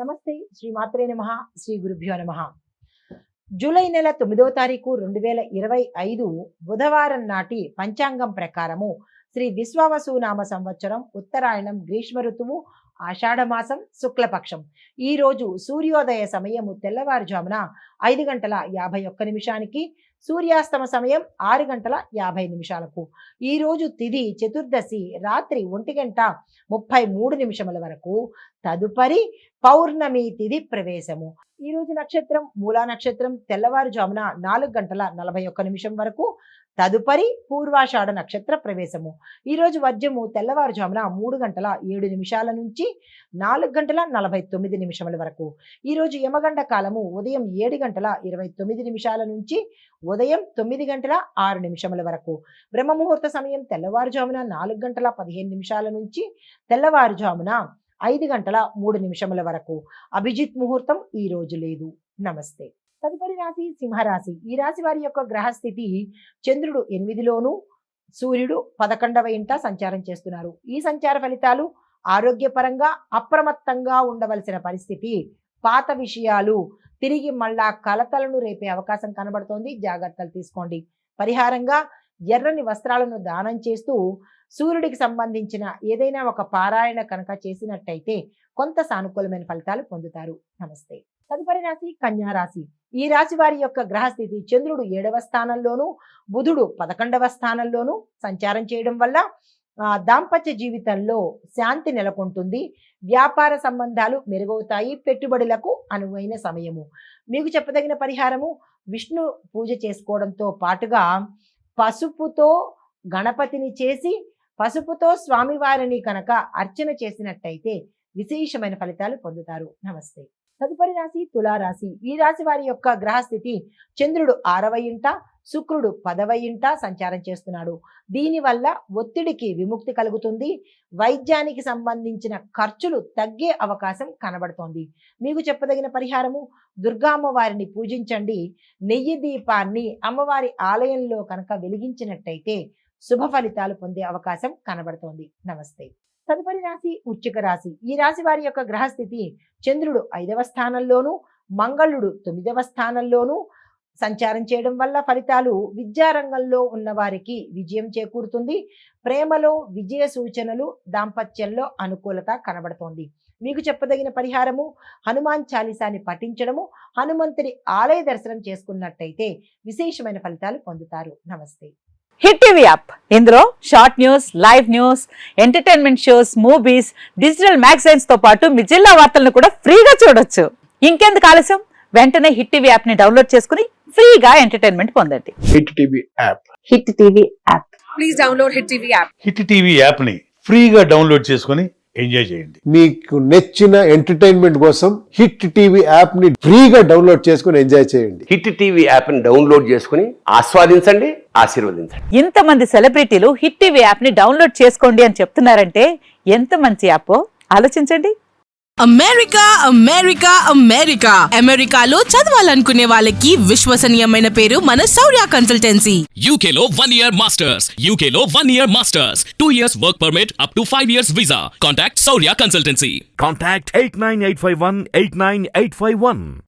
నమస్తే. శ్రీ మాత్రే నమః. శ్రీ గురుభ్యో నమః. జూలై నెల 9వ తారీఖు 2025 బుధవారం నాటి పంచాంగం ప్రకారము శ్రీ విశ్వావసునామ సంవత్సరం ఉత్తరాయణం గ్రీష్మ ఋతువు ఆషాఢమాసం శుక్లపక్షం. ఈ రోజు సూర్యోదయ సమయము తెల్లవారుజామున 5:51 సూర్యాస్తమ సమయం 6:50 ఈ రోజు తిథి చతుర్దశి రాత్రి 1:33 వరకు. తదుపరి పౌర్ణమి తిథి ప్రవేశము. ఈ రోజు నక్షత్రం మూలా నక్షత్రం తెల్లవారుజామున 4:41 వరకు. తదుపరి పూర్వాషాఢ నక్షత్ర ప్రవేశము. ఈ రోజు వర్జము తెల్లవారుజామున 3:07 నుంచి 4:49 వరకు. ఈ రోజు యమగండ కాలము ఉదయం 7:29 నుంచి ఉదయం 9:06 వరకు. బ్రహ్మముహూర్త సమయం తెల్లవారుజామున 4:15 నుంచి తెల్లవారుజామున 5:03 వరకు. అభిజిత్ ముహూర్తం ఈ రోజు లేదు. నమస్తే. తదుపరి రాశి సింహరాశి. ఈ రాశి వారి యొక్క గ్రహస్థితి చంద్రుడు 8లోను సూర్యుడు 11వ ఇంట సంచారం చేస్తున్నారు. ఈ సంచార ఫలితాలు ఆరోగ్యపరంగా అప్రమత్తంగా ఉండవలసిన పరిస్థితి. పాత విషయాలు తిరిగి మళ్ళా కలతలను రేపే అవకాశం కనబడుతోంది. జాగ్రత్తలు తీసుకోండి. పరిహారంగా ఎర్రని వస్త్రాలను దానం చేస్తూ సూర్యుడికి సంబంధించిన ఏదైనా ఒక పారాయణ కనుక చేసినట్టయితే కొంత సానుకూలమైన ఫలితాలు పొందుతారు. నమస్తే. తదుపరి రాశి కన్యా రాశి. ఈ రాశి వారి యొక్క గ్రహస్థితి చంద్రుడు 7వ స్థానంలోను బుధుడు 11వ స్థానంలోను సంచారం చేయడం వల్ల దాంపత్య జీవితంలో శాంతి నెలకొంటుంది. వ్యాపార సంబంధాలు మెరుగవుతాయి. పెట్టుబడులకు అనువైన సమయము. మీకు చెప్పదగిన పరిహారము విష్ణు పూజ చేసుకోవడంతో పాటుగా పసుపుతో గణపతిని చేసి పసుపుతో స్వామివారిని కనుక అర్చన చేసినట్టయితే విశేషమైన ఫలితాలు పొందుతారు. నమస్తే. తదుపరి రాశి తులారాశి. ఈ రాశి వారి యొక్క గ్రహస్థితి చంద్రుడు 6వ ఇంట శుక్రుడు 10వ ఇంట సంచారం చేస్తున్నాడు. దీనివల్ల ఒత్తిడికి విముక్తి కలుగుతుంది. వైద్యానికి సంబంధించిన ఖర్చులు తగ్గే అవకాశం కనబడుతోంది. మీకు చెప్పదగిన పరిహారము దుర్గా అమ్మవారిని పూజించండి. నెయ్యి దీపాన్ని అమ్మవారి ఆలయంలో కనుక వెలిగించినట్టయితే శుభ ఫలితాలు పొందే అవకాశం కనబడుతోంది. నమస్తే. తదుపరి రాశి వృశ్చిక రాశి. ఈ రాశి వారి యొక్క గ్రహస్థితి చంద్రుడు 5వ స్థానంలోను మంగళుడు 9వ స్థానంలోను సంచారం చేయడం వల్ల ఫలితాలు విద్యారంగంలో ఉన్న వారికి విజయం చేకూరుతుంది. ప్రేమలో విజయ సూచనలు, దాంపత్యంలో అనుకూలత కనబడుతోంది. మీకు చెప్పదగిన పరిహారము హనుమాన్ చాలీసాని పఠించడము, హనుమంతుడి ఆలయ దర్శనం చేసుకున్నట్టయితే విశేషమైన ఫలితాలు పొందుతారు. నమస్తే. హిట్ టీవీ యాప్, ఇందులో short news, live news, entertainment shows, movies, digital magazines తో పాటు మీ జిల్లా వార్తలను కూడా ఫ్రీగా చూడొచ్చు. ఇంకెందుకు ఆలస్యం, వెంటనే హిట్ టీవీ యాప్ ని డౌన్లోడ్ చేసుకుని ఫ్రీగా ఎంటర్టైన్మెంట్ పొందండి. Hit TV app. Hit TV app. Please download hit TV app. Hit TV app ని ఫ్రీగా డౌన్లోడ్ చేసుకుని ఎంజాయ్ చేయండి. మీకు నచ్చిన ఎంటర్టైన్మెంట్ కోసం హిట్ టీవీ యాప్ ని ఫ్రీగా డౌన్లోడ్ చేసుకుని ఎంజాయ్ చేయండి. హిట్ టీవీ యాప్ ని డౌన్లోడ్ చేసుకుని ఆస్వాదించండి, ఆశీర్వదించండి. ఇంతమంది సెలబ్రిటీలు హిట్ టీవీ యాప్ ని డౌన్లోడ్ చేసుకోండి అని చెప్తున్నారంటే ఎంత మంచి యాప్ ఆలోచించండి. అమెరికా అమెరికా అమెరికా అమెరికాలో చదవాలనుకునే వాళ్ళకి విశ్వసనీయమైన పేరు మన శౌర్య కన్సల్టెన్సీ. UK లో 1 year masters. UK లో 1 year masters. 2 years work permit up to 5 years visa. Contact Saurya Consultancy. Contact 89851 89851.